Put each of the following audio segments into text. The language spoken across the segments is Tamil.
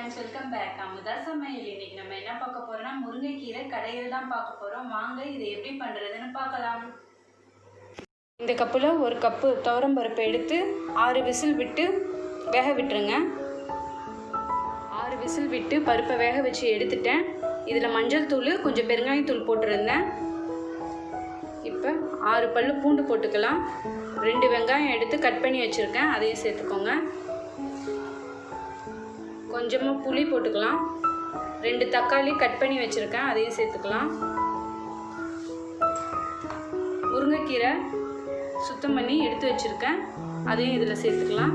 Friends, welcome back. அமுதா சமையல். இன்னைக்கு நம்ம என்ன பார்க்க போறோம்னா முருங்கைக்கீரை கடையில் தான் பார்க்க போறோம். வாங்க இதை எப்படி பண்றதுன்னு பார்க்கலாம். இந்த கப்பில் ஒரு கப்பு துவரம் பருப்பு எடுத்து 6 விசில் விட்டு வேக விட்டுருங்க. 6 விசில் விட்டு பருப்பை வேக வச்சு எடுத்துட்டேன். இதில் மஞ்சள் தூள், கொஞ்சம் பெருங்காயத்தூள் போட்டிருந்தேன். இப்போ 6 பல்லு பூண்டு போட்டுக்கலாம். 2 வெங்காயம் எடுத்து கட் பண்ணி வச்சுருக்கேன், அதையும் சேர்த்துக்கோங்க. கொஞ்சமாக புளி போட்டுக்கலாம். 2 தக்காளி கட் பண்ணி வச்சுருக்கேன், அதையும் சேர்த்துக்கலாம். முருங்கைக்கீரை சுத்தம் பண்ணி எடுத்து வச்சுருக்கேன், அதையும் இதில் சேர்த்துக்கலாம்.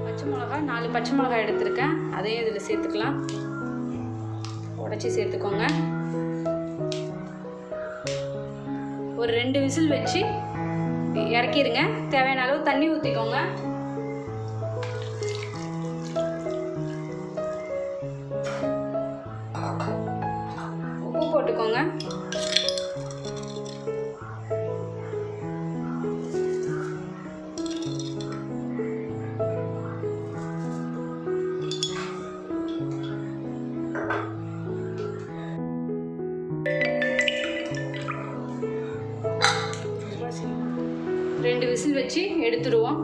பச்சை மிளகா 4 பச்சை மிளகாய் எடுத்துருக்கேன், அதையும் இதில் சேர்த்துக்கலாம். உடச்சி சேர்த்துக்கோங்க. ஒரு 2 விசில் வச்சு இறக்கிடுங்க. தேவையான அளவு தண்ணி ஊற்றிக்கோங்க. உப்பு போட்டுக்கோங்க. ரெண்டு விசில் வச்சு எடுத்துடுவோம்.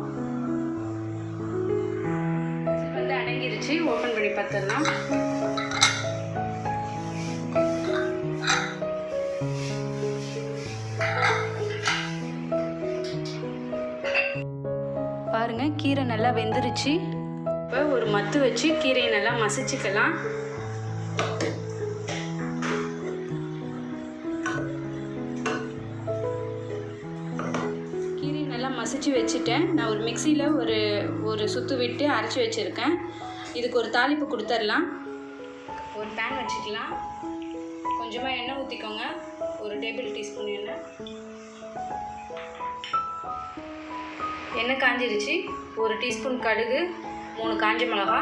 வந்து அடங்கிருச்சு. ஓப்பன் பண்ணி பார்த்துடலாம். பாருங்க, கீரை நல்லா வெந்துருச்சு. இப்போ ஒரு மத்து வச்சு கீரையை நல்லா மசிச்சுக்கலாம். மசிச்சு வச்சுட்டேன். நான் ஒரு மிக்சியில் ஒரு சுற்று விட்டு அரைச்சி வச்சுருக்கேன். இதுக்கு ஒரு தாளிப்பு கொடுத்துடலாம். ஒரு பேன் வச்சுக்கலாம். கொஞ்சமாக எண்ணெய் ஊற்றிக்கோங்க. 1 டேபிள் டீஸ்பூன் எண்ணெய் காஞ்சிருச்சு. 1 டீஸ்பூன் கடுகு, 3 காஞ்ச மிளகா,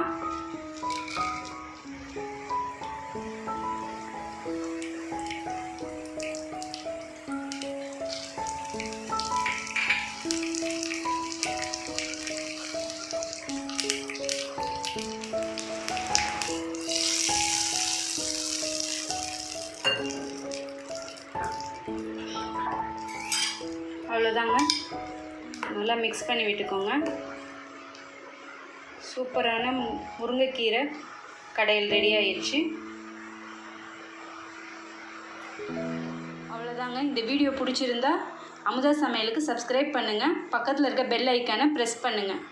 அவ்வளோதாங்க. நல்லா மிக்ஸ் பண்ணி விட்டுக்கோங்க. சூப்பரான முருங்கைக்கீரை கடையில் ரெடி ஆயிடுச்சு. அவ்வளோதாங்க. இந்த வீடியோ பிடிச்சிருந்தா அமுதா சமையலுக்கு சப்ஸ்கிரைப் பண்ணுங்கள். பக்கத்தில் இருக்க பெல் ஐக்கானை ப்ரெஸ் பண்ணுங்கள்.